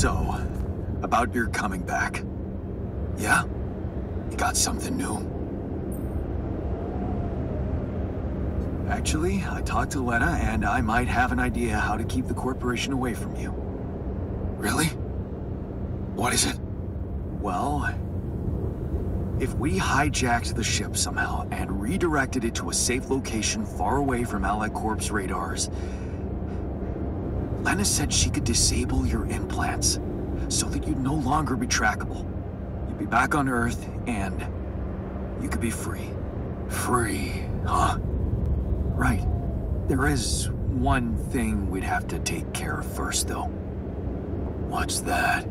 So, about your coming back. Yeah? You got something new? Actually, I talked to Lena, and I might have an idea how to keep the corporation away from you. Really? What is it? Well, if we hijacked the ship somehow and redirected it to a safe location far away from Allied Corp's radars, Lena said she could disable your implants so that you'd no longer be trackable. You'd be back on Earth, and you could be free. Free, huh? Right. There is one thing we'd have to take care of first, though. What's that?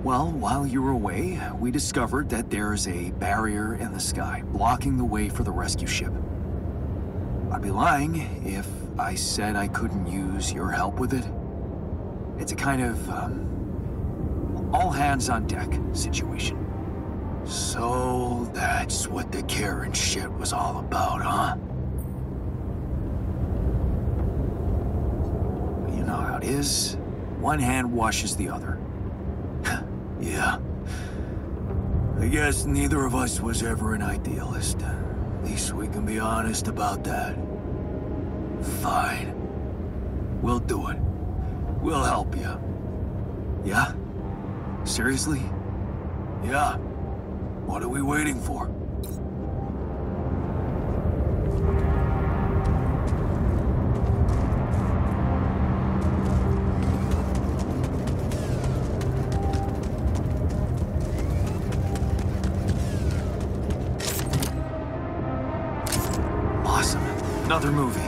Well, while you were away, we discovered that there's a barrier in the sky, blocking the way for the rescue ship. I'd be lying if I said I couldn't use your help with it. It's a kind of, all-hands-on-deck situation. So that's what the Karen shit was all about, huh? You know how it is. One hand washes the other. Yeah. I guess neither of us was ever an idealist. At least we can be honest about that. Fine. We'll do it. We'll help you. Yeah? Seriously? Yeah. What are we waiting for? Awesome. Another movie.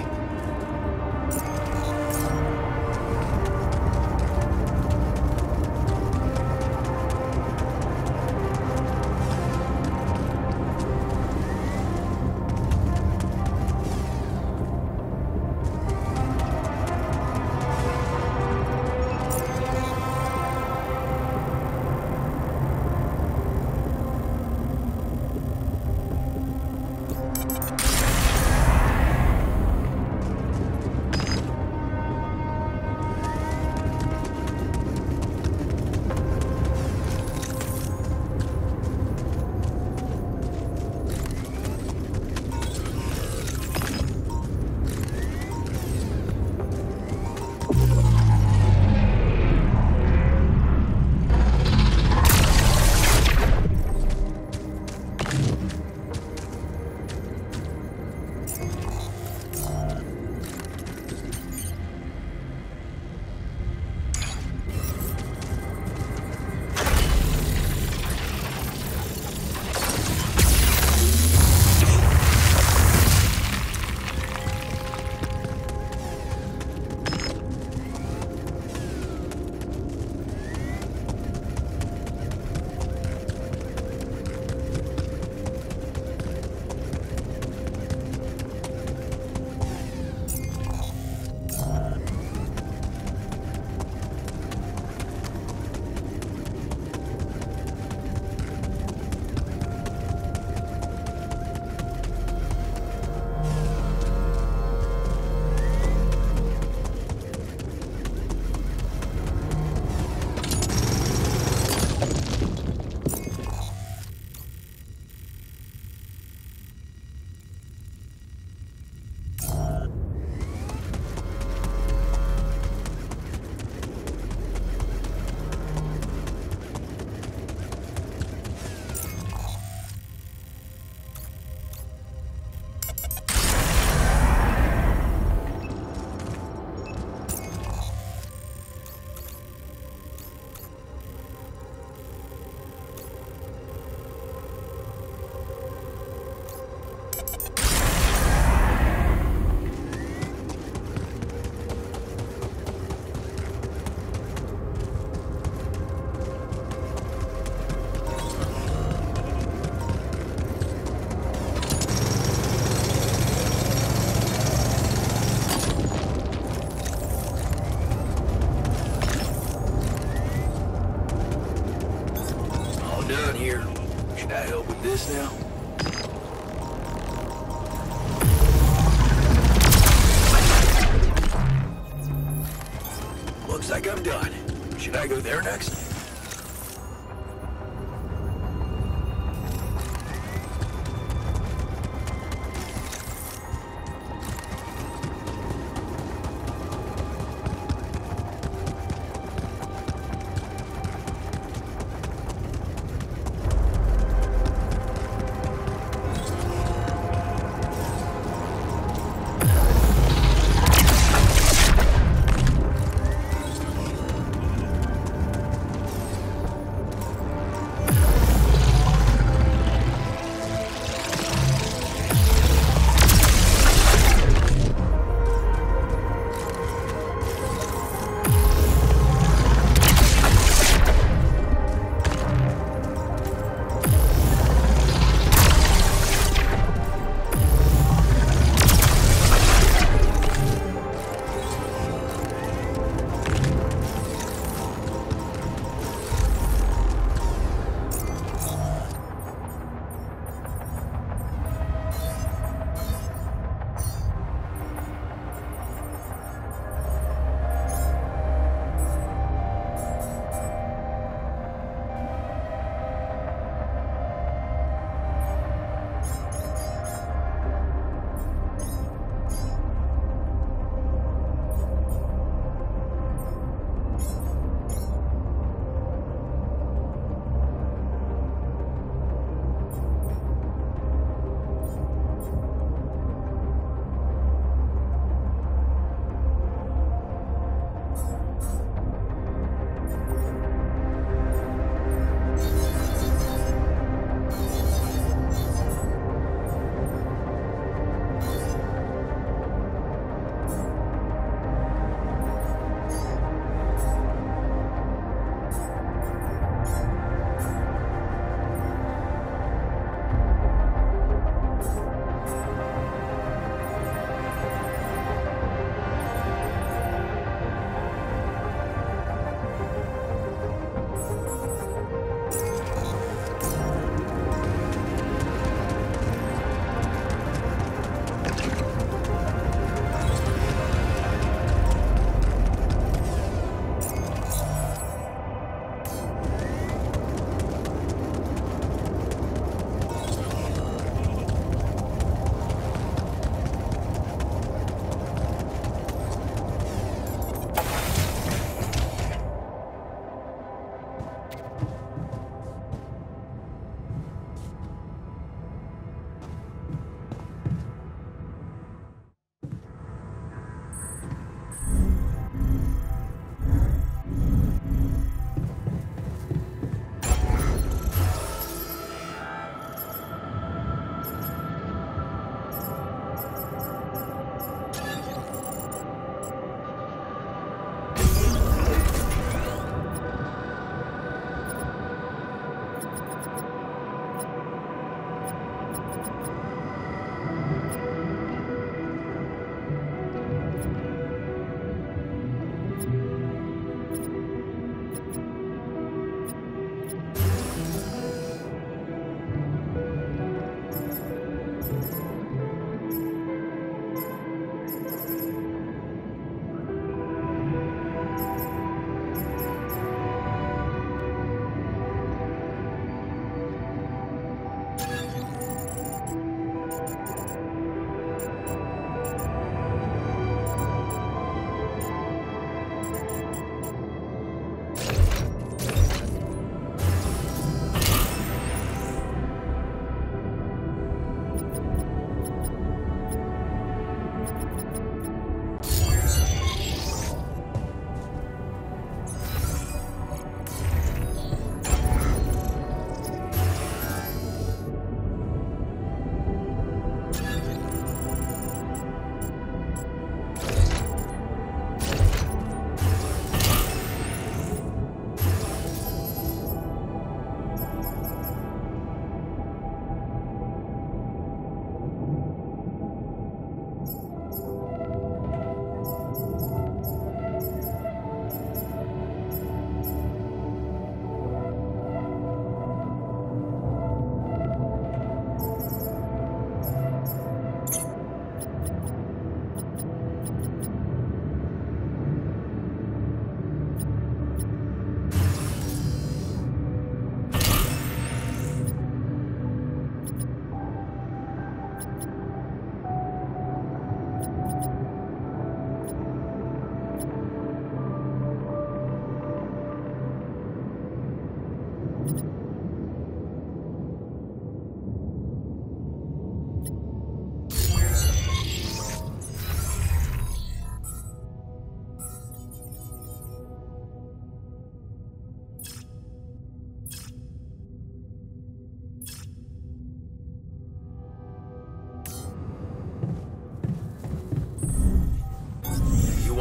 go there next?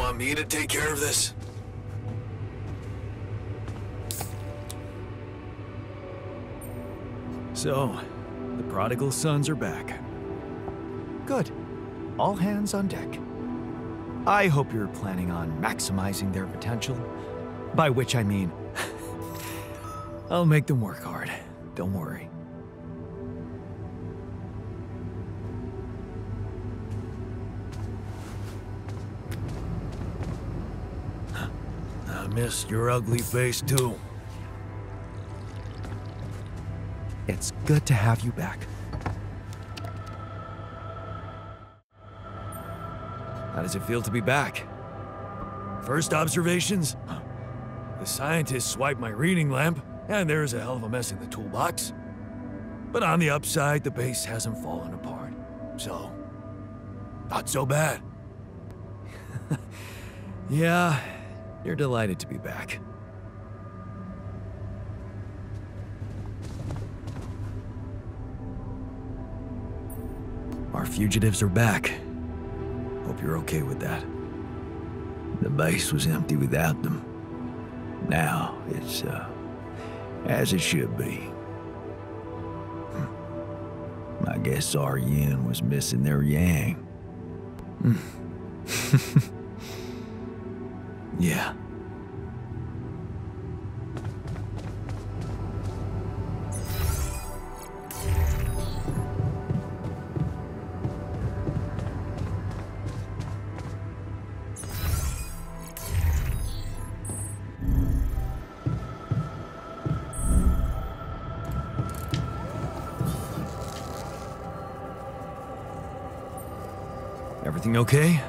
want me to take care of this? So, the prodigal sons are back. Good. All hands on deck. I hope you're planning on maximizing their potential. By which I mean, I'll make them work hard. Don't worry. I missed your ugly face too. It's good to have you back. How does it feel to be back? First observations? The scientist swiped my reading lamp, and there's a hell of a mess in the toolbox. But on the upside, the base hasn't fallen apart. So, not so bad. Yeah, you're delighted to be back. Our fugitives are back. Hope you're okay with that. The base was empty without them. Now it's, as it should be. I guess our yin was missing their yang. Yeah. Everything okay?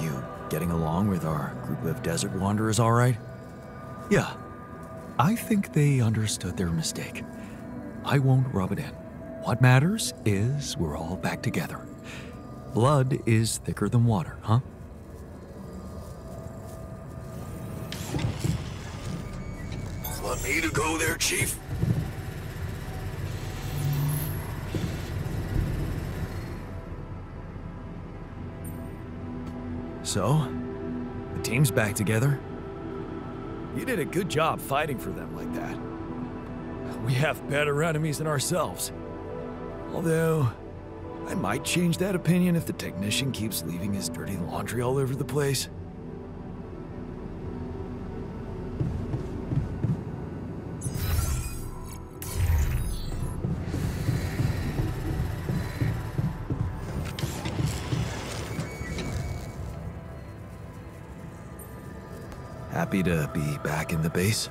You getting along with our group of desert wanderers all right? Yeah. I think they understood their mistake. I won't rub it in. What matters is we're all back together. Blood is thicker than water, huh? Want me to go there, Chief? So, the team's back together. You did a good job fighting for them like that. We have better enemies than ourselves. Although, I might change that opinion if the technician keeps leaving his dirty laundry all over the place. Happy to be back in the base?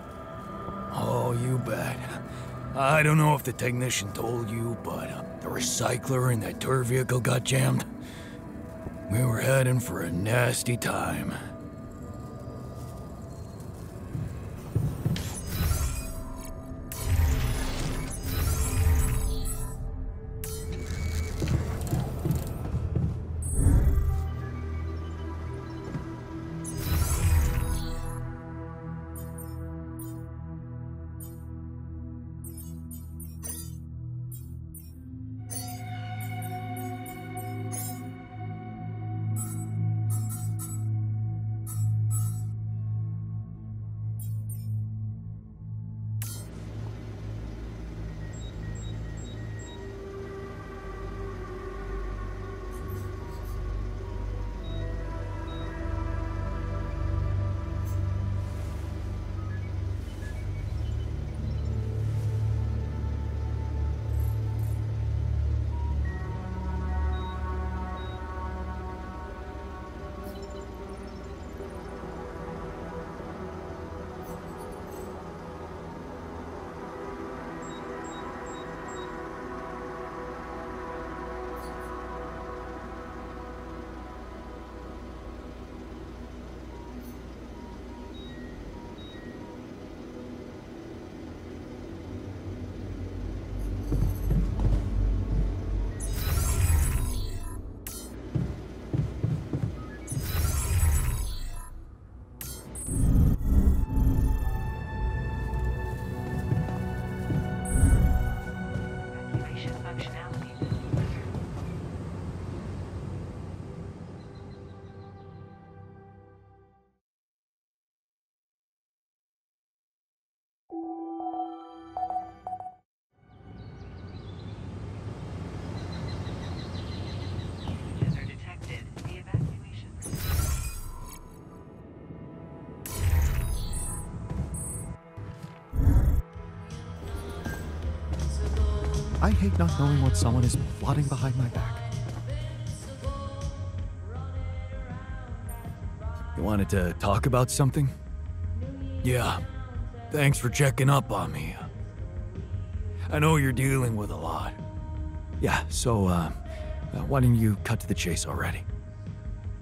Oh, you bet. I don't know if the technician told you, but the recycler in that tour vehicle got jammed. We were heading for a nasty time. I hate not knowing what someone is plotting behind my back. You wanted to talk about something? Yeah. Thanks for checking up on me. I know you're dealing with a lot. Yeah, so, why don't you cut to the chase already?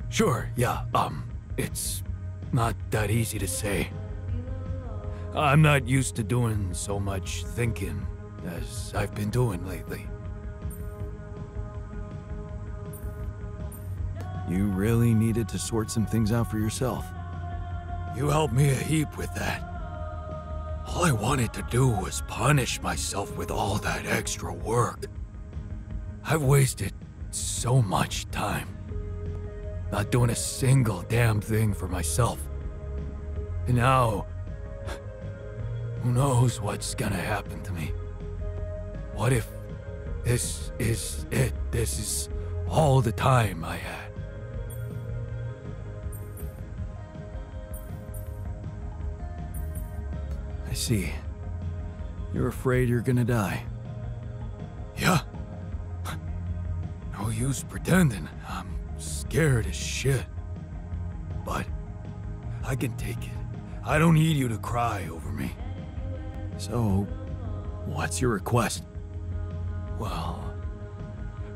Sure, yeah, it's not that easy to say. I'm not used to doing so much thinking as I've been doing lately. You really needed to sort some things out for yourself. You helped me a heap with that. All I wanted to do was punish myself with all that extra work. I've wasted so much time, not doing a single damn thing for myself. And now, who knows what's gonna happen to me? What if this is it? This is all the time I had. I see. You're afraid you're gonna die. Yeah. No use pretending. I'm scared as shit. But I can take it. I don't need you to cry over me. So, what's your request? Well,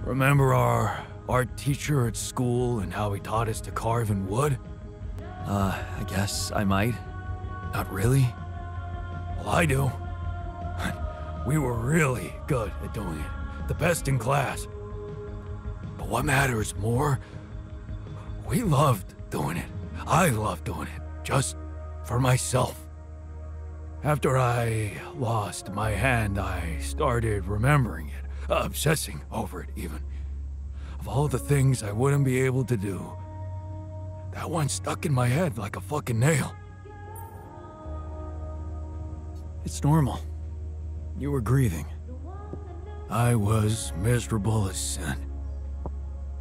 remember our art teacher at school and how he taught us to carve in wood? I guess I might. Not really? Well, I do. We were really good at doing it. The best in class. But what matters more, we loved doing it. I loved doing it, just for myself. After I lost my hand, I started remembering it, obsessing over it even. Of all the things I wouldn't be able to do, that one stuck in my head like a fucking nail. It's normal. You were grieving. I was miserable as sin.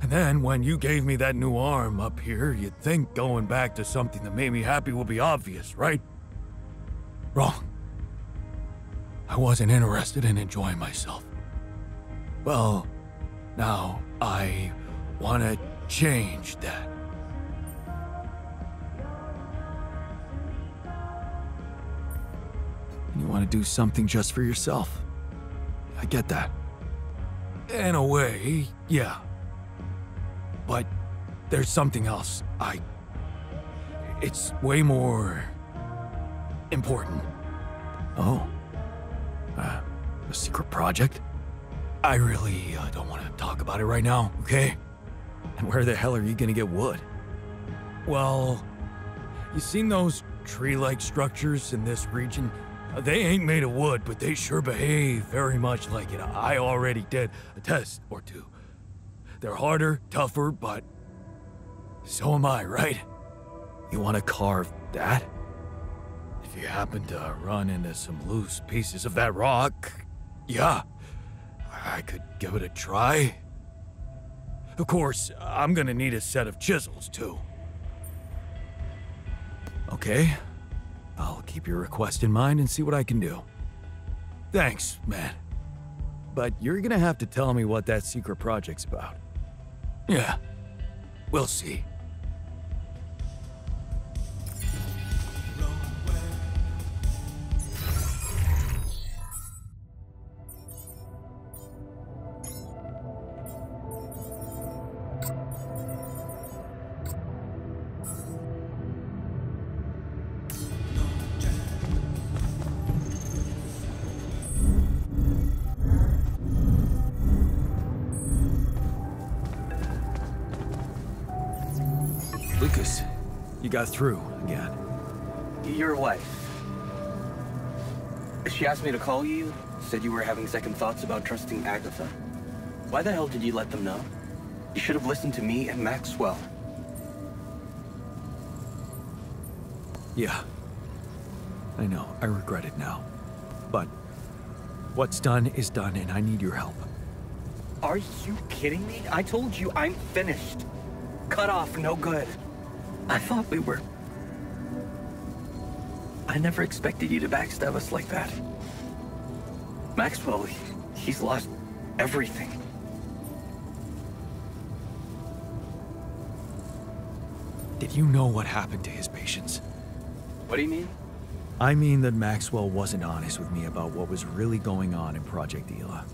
And then when you gave me that new arm up here, you'd think going back to something that made me happy would be obvious, right? Wrong. I wasn't interested in enjoying myself. Well, now I want to change that. You want to do something just for yourself. I get that. In a way, yeah. But there's something else. It's way more important. Oh. A secret project? I really don't want to talk about it right now, okay? And where the hell are you gonna get wood? Well, you seen those tree-like structures in this region? They ain't made of wood, but they sure behave very much like it. I already did a test or two. They're harder, tougher, but so am I, right? You want to carve that? If you happen to run into some loose pieces of that rock, yeah, I could give it a try. Of course, I'm gonna need a set of chisels, too. Okay. I'll keep your request in mind and see what I can do. Thanks, man. But you're gonna have to tell me what that secret project's about. Yeah, we'll see. Lucas, you got through again. Your wife. She asked me to call you, said you were having second thoughts about trusting Agatha. Why the hell did you let them know? You should have listened to me and Maxwell. Yeah. I know, I regret it now. But what's done is done and I need your help. Are you kidding me? I told you I'm finished. Cut off, no good. I thought we were... I never expected you to backstab us like that. Maxwell, He's lost everything. Did you know what happened to his patients? What do you mean? I mean that Maxwell wasn't honest with me about what was really going on in Project Ela.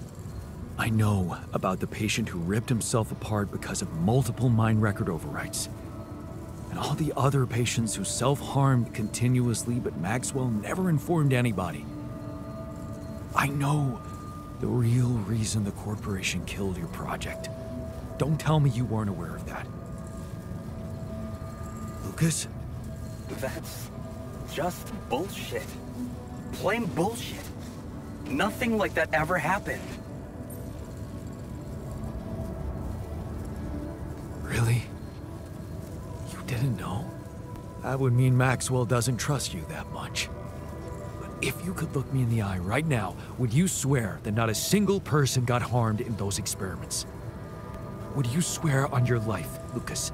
I know about the patient who ripped himself apart because of multiple mind record overwrites. And all the other patients who self-harmed continuously, but Maxwell never informed anybody. I know the real reason the corporation killed your project. Don't tell me you weren't aware of that. Lucas? That's just bullshit. Plain bullshit. Nothing like that ever happened. Really? You didn't know? That would mean Maxwell doesn't trust you that much. But if you could look me in the eye right now, would you swear that not a single person got harmed in those experiments? Would you swear on your life, Lucas?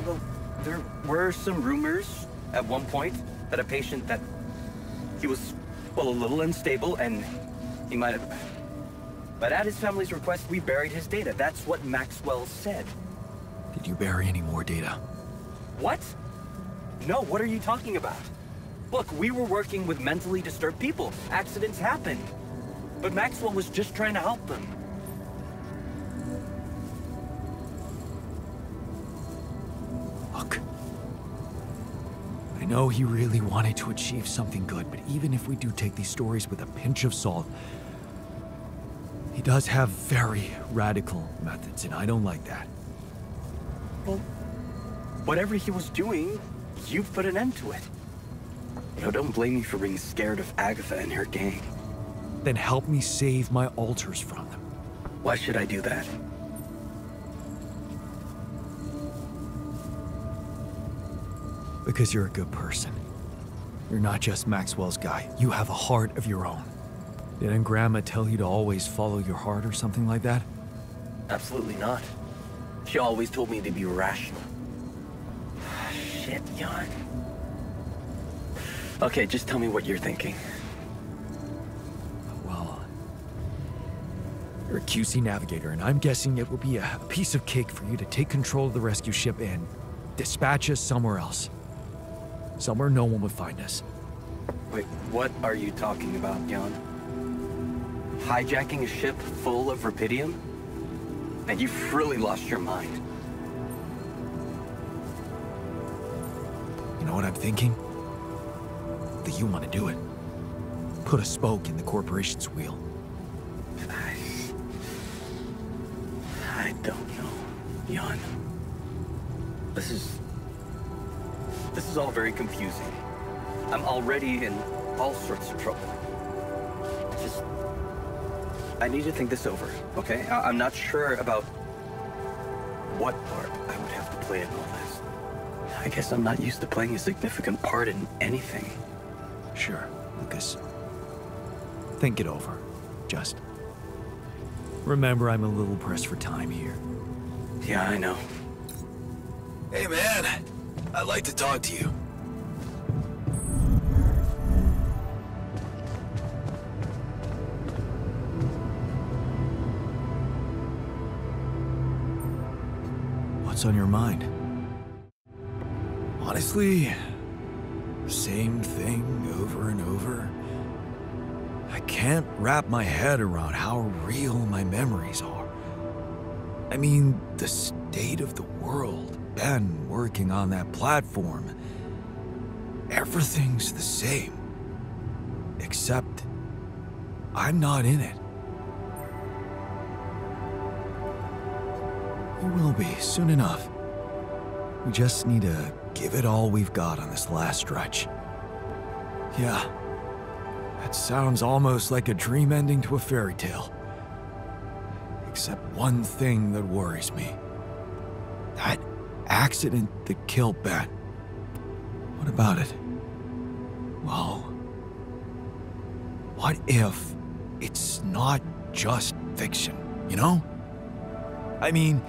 Well, there were some rumors at one point that a patient that he was, well, a little unstable and he might have... But at his family's request, we buried his data. That's what Maxwell said. Did you bury any more data? What? No, what are you talking about? Look, we were working with mentally disturbed people. Accidents happen. But Maxwell was just trying to help them. Look. I know he really wanted to achieve something good, but even if we do take these stories with a pinch of salt, he does have very radical methods, and I don't like that. Well, whatever he was doing, you've put an end to it. You know, don't blame me for being scared of Agatha and her gang. Then help me save my alters from them. Why should I do that? Because you're a good person. You're not just Maxwell's guy. You have a heart of your own. Didn't Grandma tell you to always follow your heart or something like that? Absolutely not. She always told me to be rational. Shit, Jan. Okay, just tell me what you're thinking. Well, you're a QC navigator, and I'm guessing it will be a piece of cake for you to take control of the rescue ship and dispatch us somewhere else. Somewhere no one would find us. Wait, what are you talking about, Jan? Hijacking a ship full of rubidium? And you've really lost your mind. You know what I'm thinking? That you want to do it. Put a spoke in the corporation's wheel. I don't know, Jan. This is all very confusing. I'm already in all sorts of trouble. I need to think this over, okay? I'm not sure about what part I would have to play in all this. I guess I'm not used to playing a significant part in anything. Sure, Lucas. Think it over. Just remember I'm a little pressed for time here. Yeah, I know. Hey, man. I'd like to talk to you. What's on your mind? Honestly, same thing over and over. I can't wrap my head around how real my memories are. I mean, the state of the world, Ben working on that platform, everything's the same. Except, I'm not in it. You will be, soon enough. We just need to give it all we've got on this last stretch. Yeah, that sounds almost like a dream ending to a fairy tale. Except one thing that worries me. That accident that killed Ben. What about it? Well, what if it's not just fiction, you know? I mean,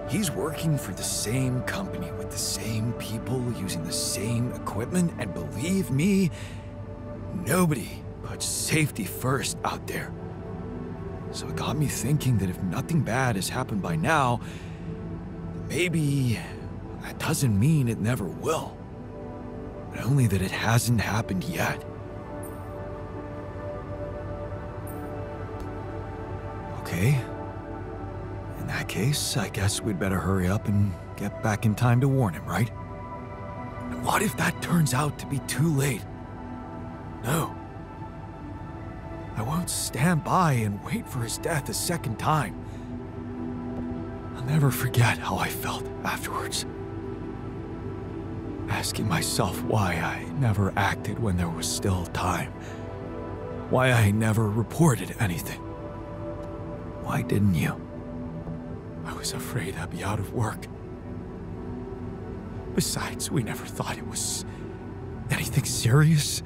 he's working for the same company with the same people using the same equipment, and believe me, nobody put safety first out there. So it got me thinking that if nothing bad has happened by now, maybe that doesn't mean it never will. But only that it hasn't happened yet. Okay. In that case, I guess we'd better hurry up and get back in time to warn him, right? And what if that turns out to be too late? No. I won't stand by and wait for his death a second time. I'll never forget how I felt afterwards. Asking myself why I never acted when there was still time. Why I never reported anything. Why didn't you? I was afraid I'd be out of work. Besides, we never thought it was anything serious.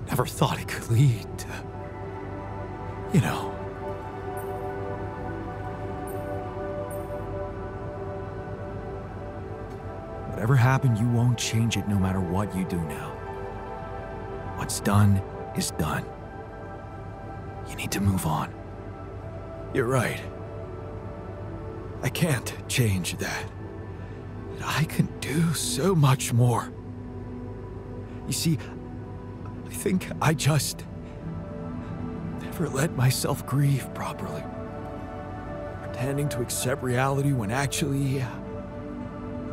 Never thought it could lead to, you know. Whatever happened, you won't change it no matter what you do now. What's done is done. You need to move on. You're right. I can't change that. But I can do so much more. You see, I think I just never let myself grieve properly. Pretending to accept reality when actually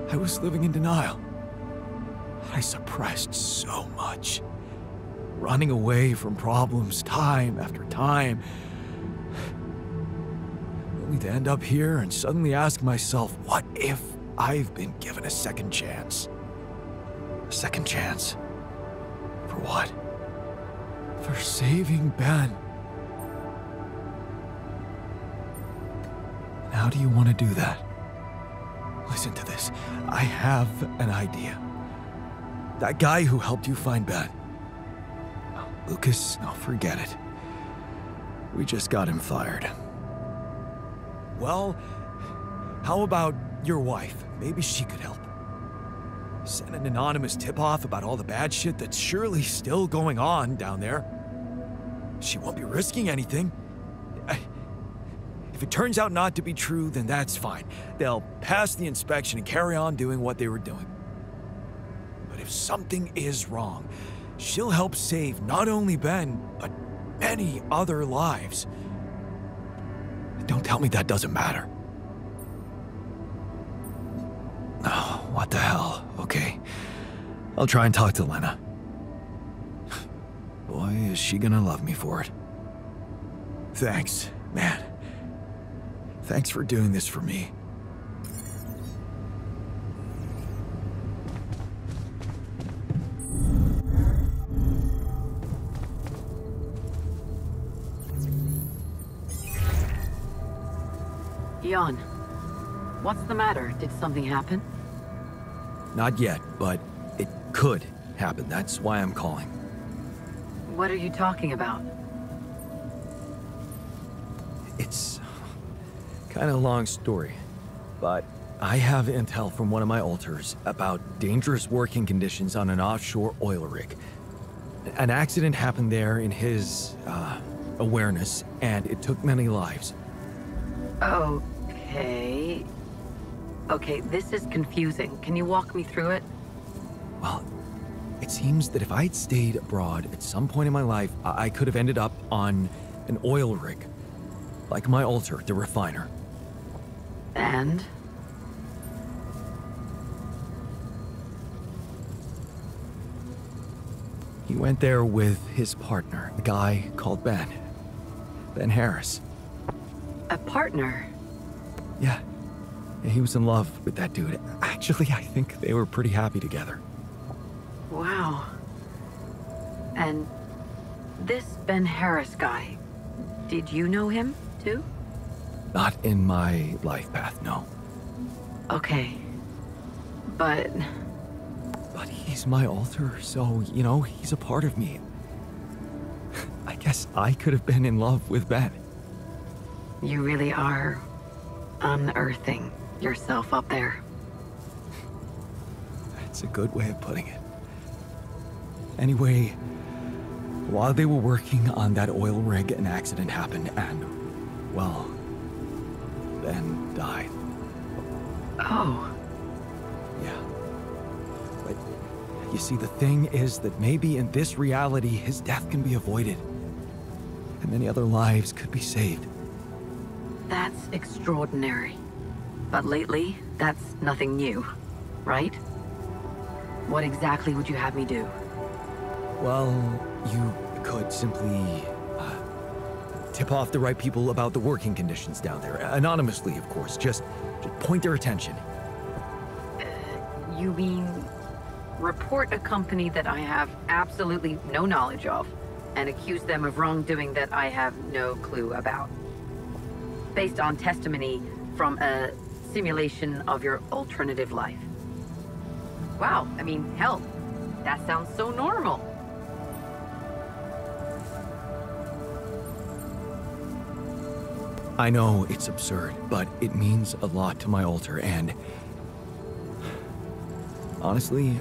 I was living in denial. I suppressed so much. Running away from problems time after time. Only to end up here and suddenly ask myself, what if I've been given a second chance? A second chance? For what? For saving Ben. And how do you want to do that? Listen to this. I have an idea. That guy who helped you find Ben. Oh, Lucas, no, forget it. We just got him fired. Well, how about your wife? Maybe she could help. Send an anonymous tip-off about all the bad shit that's surely still going on down there. She won't be risking anything. If it turns out not to be true, then that's fine. They'll pass the inspection and carry on doing what they were doing. But if something is wrong, she'll help save not only Ben, but many other lives. Don't tell me that doesn't matter. Oh, what the hell? Okay. I'll try and talk to Lena. Boy, is she gonna love me for it. Thanks, man. Thanks for doing this for me. Jan, what's the matter? Did something happen? Not yet, but it could happen. That's why I'm calling. What are you talking about? It's kind of a long story, but I have intel from one of my alters about dangerous working conditions on an offshore oil rig. An accident happened there in his awareness, and it took many lives. Okay, this is confusing. Can you walk me through it? Well, it seems that if I'd stayed abroad at some point in my life, I could have ended up on an oil rig. Like my alter, the refiner. And? He went there with his partner, a guy called Ben. Ben Harris. A partner? Yeah, he was in love with that dude. Actually, I think they were pretty happy together. Wow. And this Ben Harris guy, did you know him, too? Not in my life path, no. Okay. But he's my alter, so, you know, he's a part of me. I guess I could have been in love with Ben. you really are unearthing yourself up there. That's a good way of putting it. Anyway, While they were working on that oil rig, an accident happened and, well, Ben died. Oh. Yeah. But you see, the thing is that maybe in this reality, his death can be avoided. And many other lives could be saved. That's extraordinary. But lately, that's nothing new, right? What exactly would you have me do? Well, you could simply tip off the right people about the working conditions down there. Anonymously, of course. Just point their attention. You mean report a company that I have absolutely no knowledge of and accuse them of wrongdoing that I have no clue about? Based on testimony from a simulation of your alternative life. Wow, I mean, hell, that sounds so normal. I know it's absurd, but it means a lot to my alter, and honestly,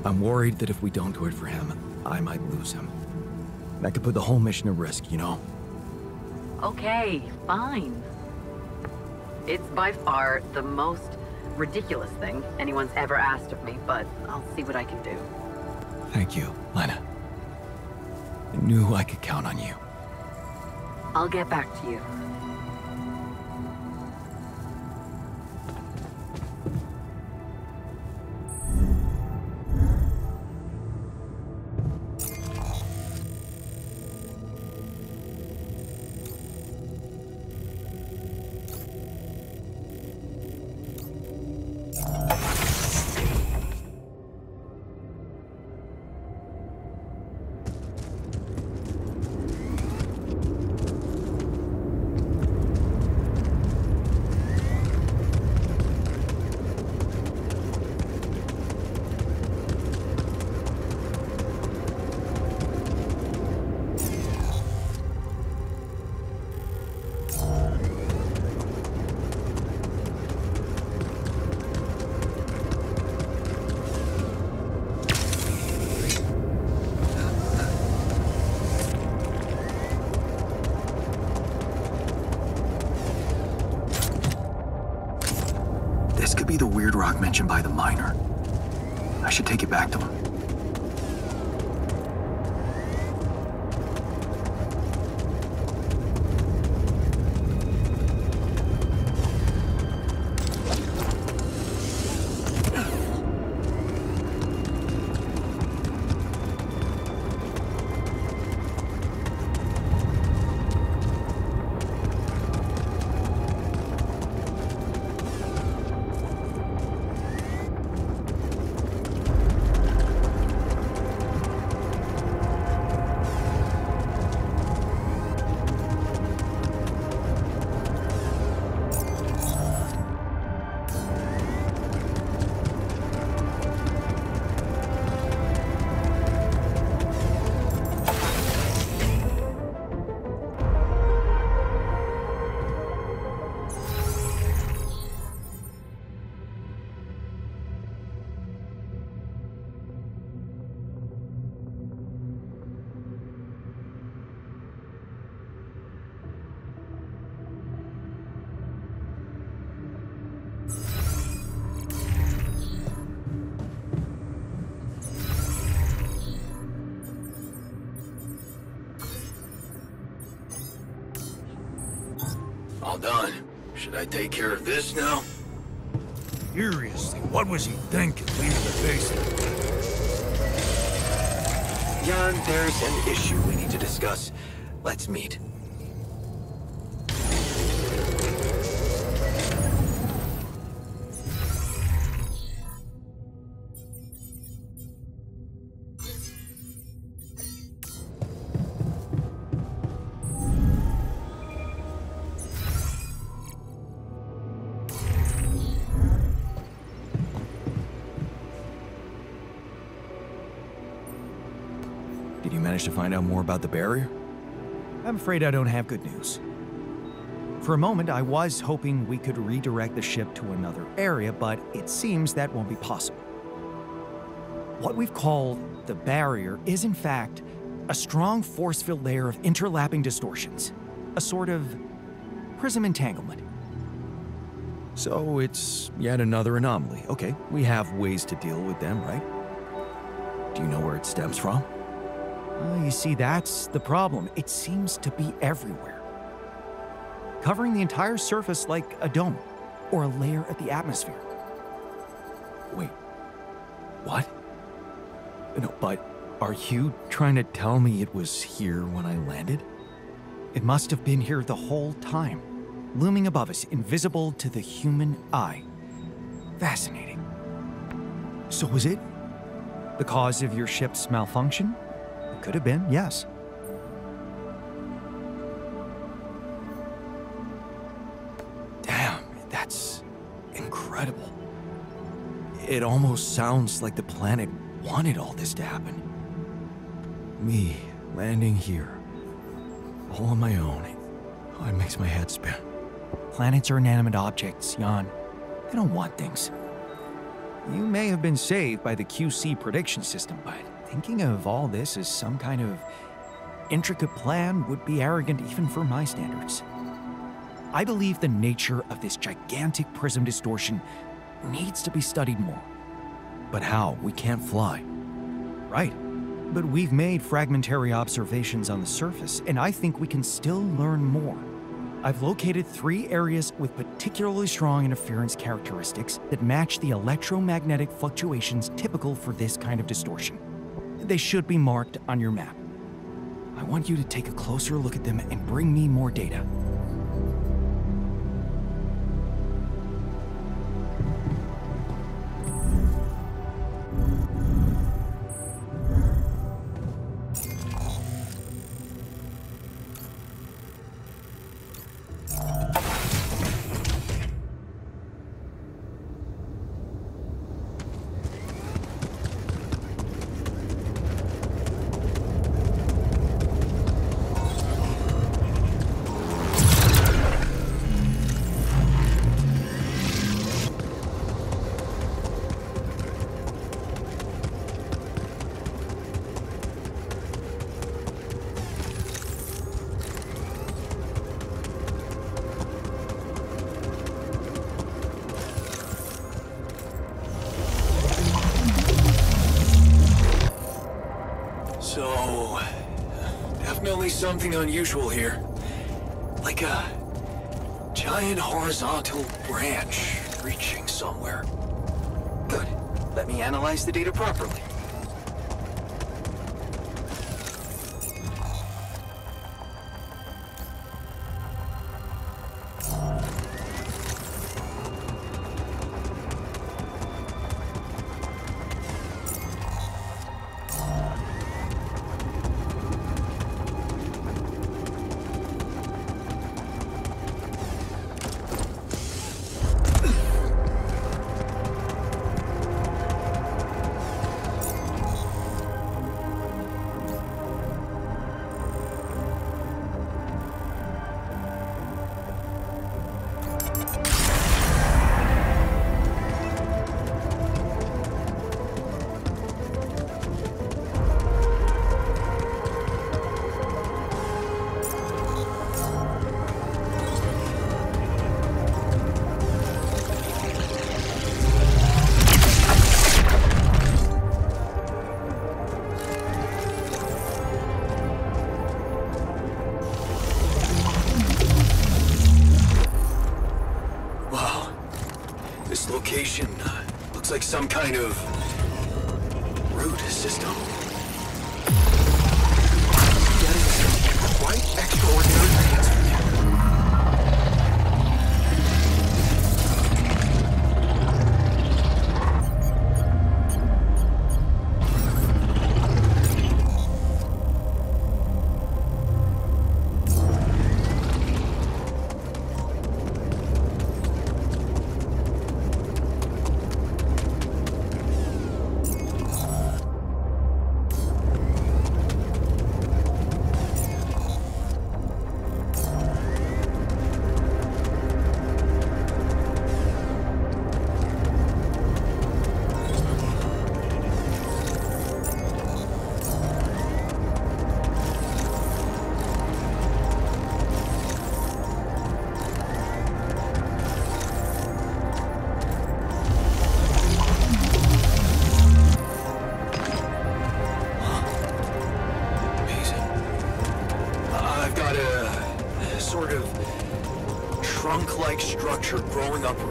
I'm worried that if we don't do it for him, I might lose him. That could put the whole mission at risk, you know? Okay, fine. It's by far the most ridiculous thing anyone's ever asked of me, but I'll see what I can do. Thank you, Lena. I knew I could count on you. I'll get back to you. This could be the weird rock mentioned by the miner. I should take it back to him. All done. Should I take care of this now? Seriously, what was he thinking, leaving the basement? Jan, there's an issue we need to discuss. Let's meet. Did you manage to find out more about the barrier? I'm afraid I don't have good news. For a moment, I was hoping we could redirect the ship to another area, but it seems that won't be possible. What we've called the barrier is, in fact, A strong force-filled layer of interlapping distortions. A sort of prism entanglement. So it's yet another anomaly. Okay, we have ways to deal with them, right? Do you know where it stems from? You see, that's the problem. It seems to be everywhere. Covering the entire surface like a dome, or a layer of the atmosphere. Wait, what? No, but are you trying to tell me it was here when I landed? It must have been here the whole time, looming above us, invisible to the human eye. Fascinating. So was it the cause of your ship's malfunction? It could have been, yes. Damn, that's incredible. It almost sounds like the planet wanted all this to happen. Me landing here, all on my own. Oh, it makes my head spin. Planets are inanimate objects, Jan. They don't want things. You may have been saved by the QC prediction system, but thinking of all this as some kind of intricate plan would be arrogant even for my standards. I believe the nature of this gigantic prism distortion needs to be studied more. But how? We can't fly. Right. But we've made fragmentary observations on the surface, and I think we can still learn more. I've located 3 areas with particularly strong interference characteristics that match the electromagnetic fluctuations typical for this kind of distortion. They should be marked on your map. I want you to take a closer look at them and bring me more data. So, definitely something unusual here. Like a giant horizontal branch reaching somewhere. Good. Let me analyze the data properly. Looks like some kind of root system. Getting some quite extraordinary things from you.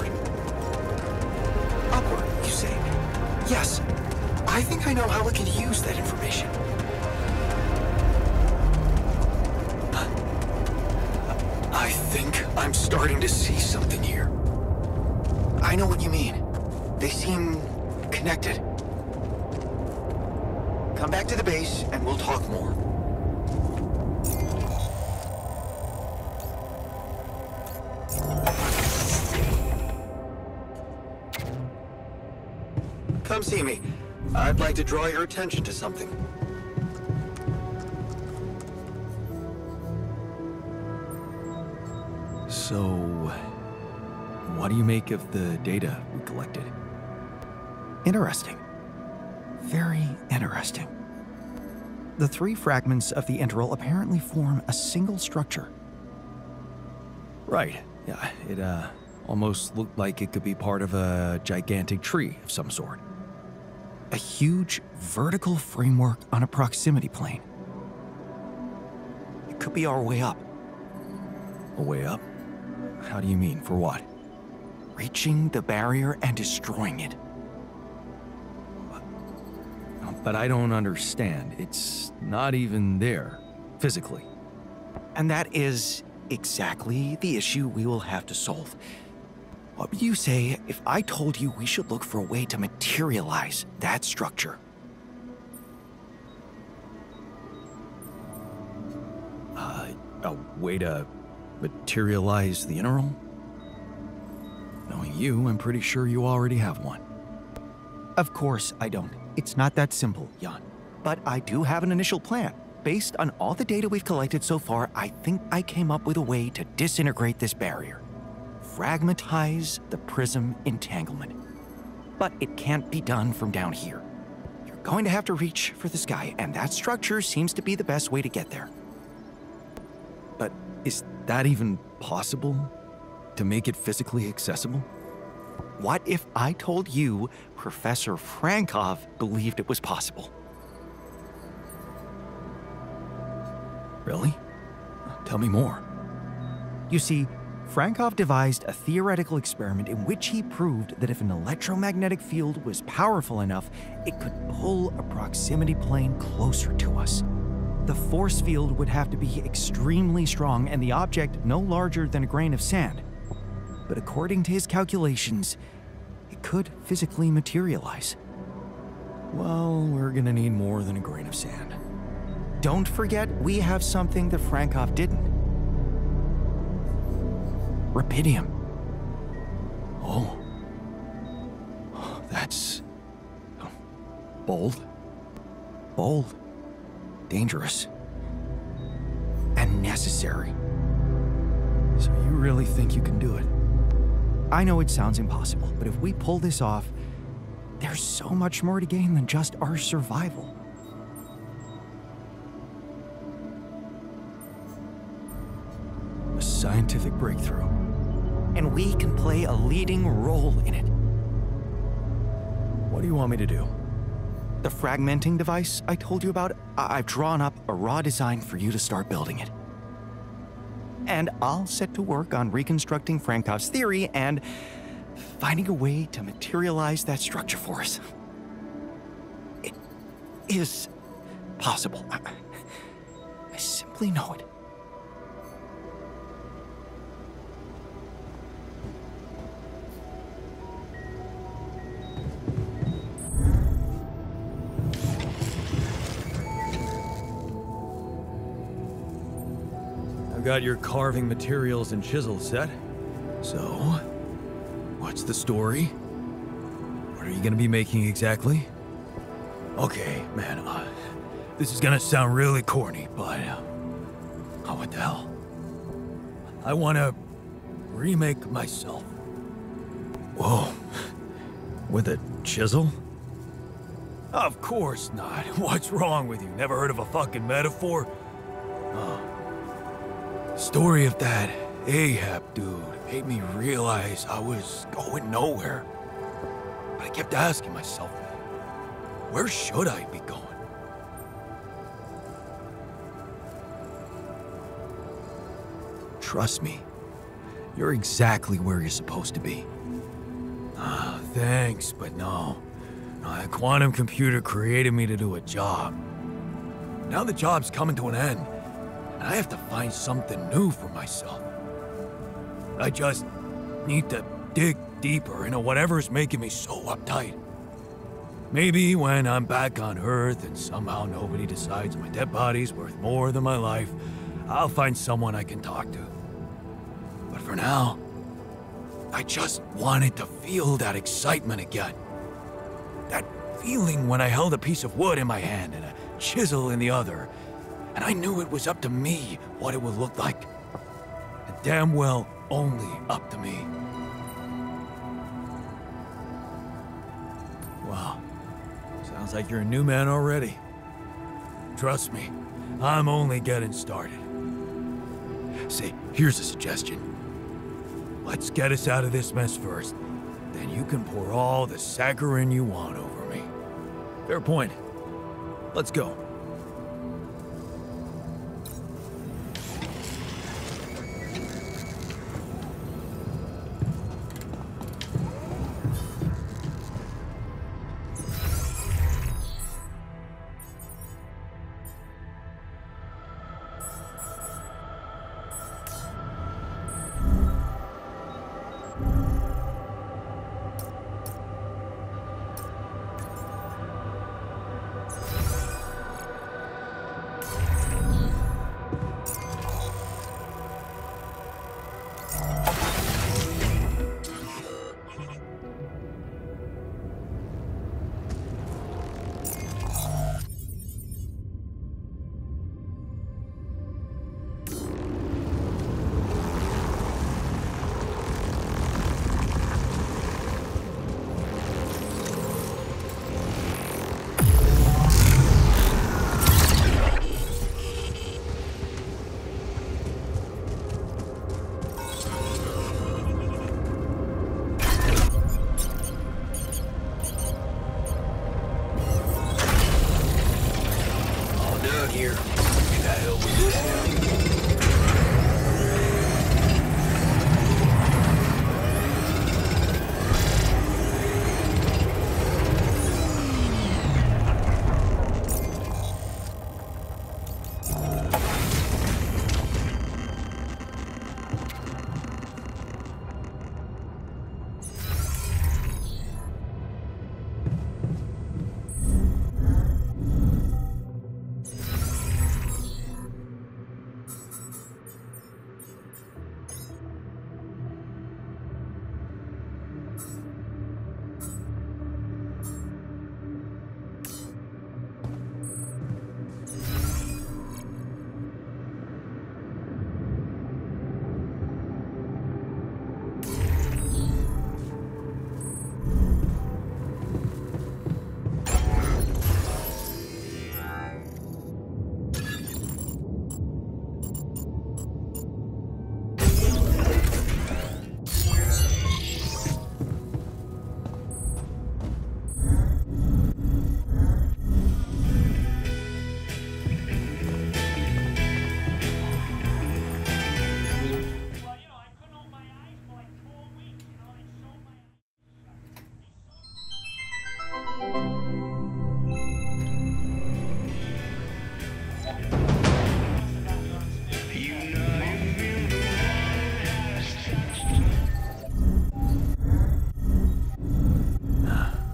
Upward. Upward, you say? Yes. I think I know how we could use that information. I think I'm starting to see something here. I know what you mean. They seem connected. Come back to the base and we'll talk more. Come see me. I'd like to draw your attention to something. So, what do you make of the data we collected? Interesting. Very interesting. The three fragments of the integral apparently form a single structure. Right. Yeah, it almost looked like it could be part of a gigantic tree of some sort. A huge vertical framework on a proximity plane. It could be our way up. A way up? How do you mean? For what? Reaching the barrier and destroying it. But I don't understand. It's not even there, physically. And that is exactly the issue we will have to solve. What would you say if I told you we should look for a way to materialize that structure? A way to materialize the integral? Knowing you, I'm pretty sure you already have one. Of course I don't. It's not that simple, Jan. But I do have an initial plan. Based on all the data we've collected so far, I think I came up with a way to disintegrate this barrier. Fragmentize the prism entanglement. But it can't be done from down here. You're going to have to reach for the sky, and that structure seems to be the best way to get there. But is that even possible? To make it physically accessible? What if I told you Professor Frankov believed it was possible? Really? Tell me more. You see, Frankov devised a theoretical experiment in which he proved that if an electromagnetic field was powerful enough, it could pull a proximity plane closer to us. The force field would have to be extremely strong and the object no larger than a grain of sand. But according to his calculations, it could physically materialize. Well, we're gonna need more than a grain of sand. Don't forget, we have something that Frankov didn't. Rubidium. Oh. That's... bold. Bold. Dangerous. And necessary. So you really think you can do it? I know it sounds impossible, but if we pull this off, there's so much more to gain than just our survival. A scientific breakthrough. And we can play a leading role in it. What do you want me to do? The fragmenting device I told you about, I've drawn up a raw design for you to start building it. And I'll set to work on reconstructing Frankov's theory and finding a way to materialize that structure for us. It is possible. I simply know it. I've got your carving materials and chisels set. So, what's the story? What are you gonna be making exactly? Okay, man, this is gonna sound really corny, but oh, what the hell? I wanna remake myself. Whoa, with a chisel? Of course not. What's wrong with you? Never heard of a fucking metaphor? Oh. Story of that Ahab dude made me realize I was going nowhere. But I kept asking myself, where should I be going? Trust me, you're exactly where you're supposed to be. Thanks, but no. That quantum computer created me to do a job. Now the job's coming to an end, and I have to find something new for myself. I just need to dig deeper into whatever's making me so uptight. Maybe when I'm back on Earth and somehow nobody decides my dead body's worth more than my life, I'll find someone I can talk to. But for now, I just wanted to feel that excitement again. That feeling when I held a piece of wood in my hand and a chisel in the other, and I knew it was up to me what it would look like. And damn well only up to me. Wow. Sounds like you're a new man already. Trust me, I'm only getting started. Say, here's a suggestion. Let's get us out of this mess first. Then you can pour all the saccharin you want over me. Fair point. Let's go.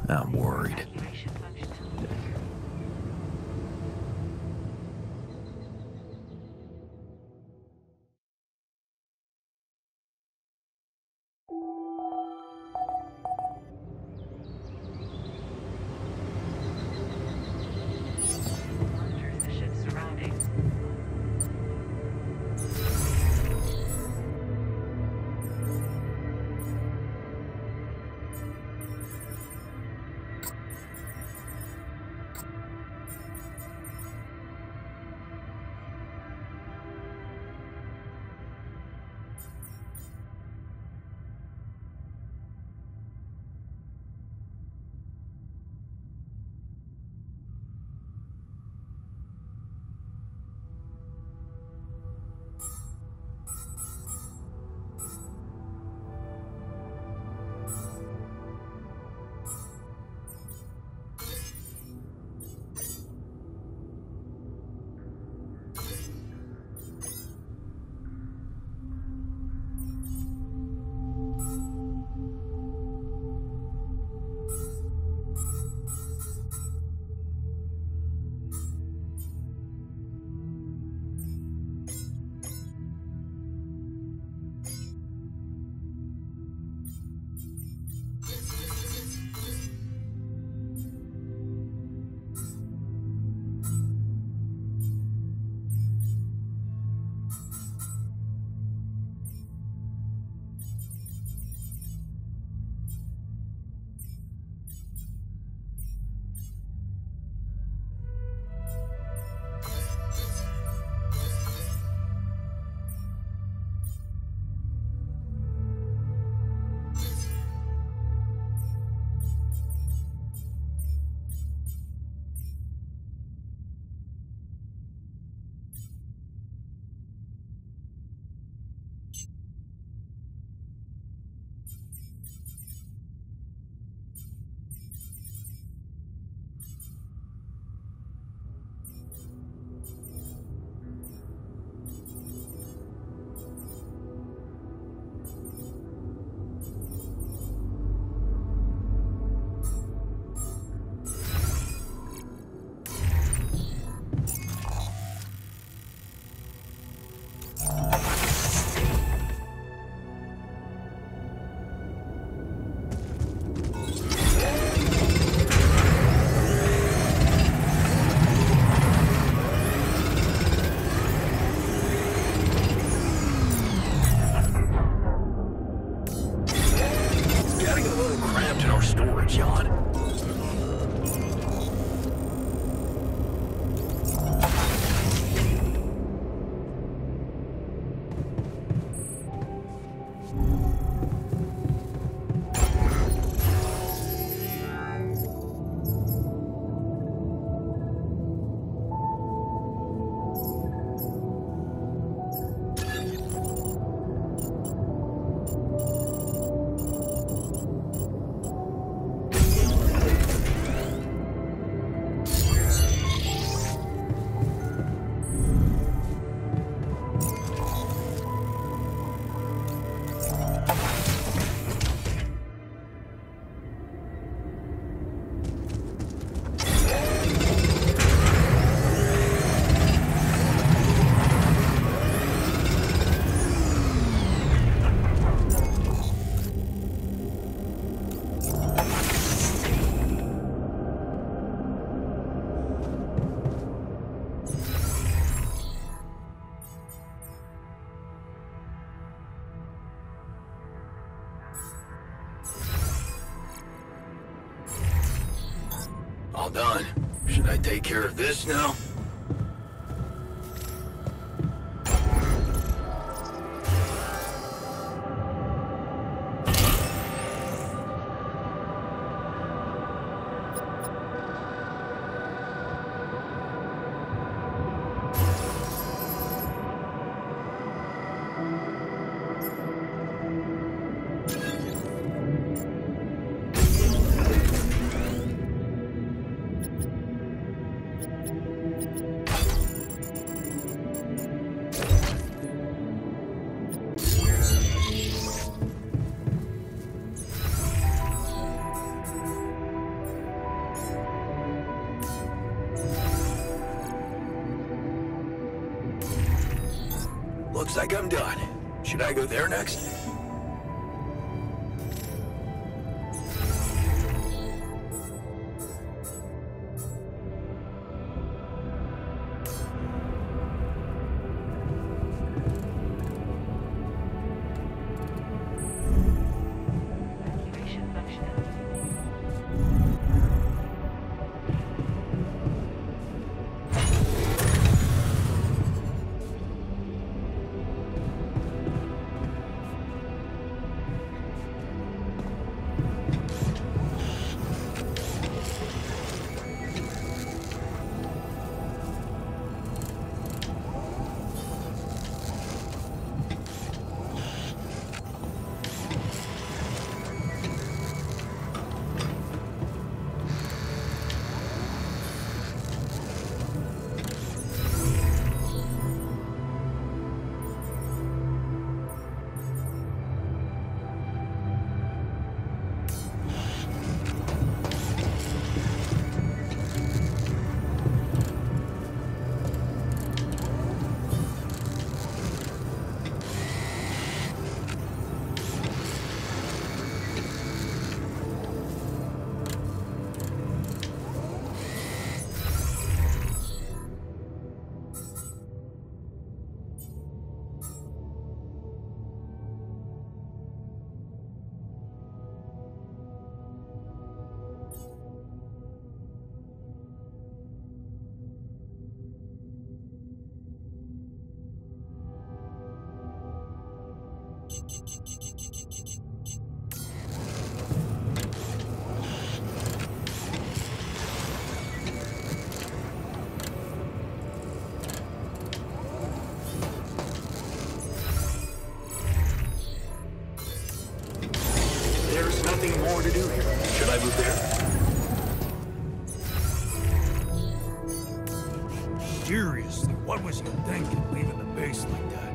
I'm worried. our storage, Jan. All done. Should I take care of this now? Looks like I'm done. Should I go there next? There's nothing more to do here. Should I move there? Seriously, what was he thinking leaving the base like that?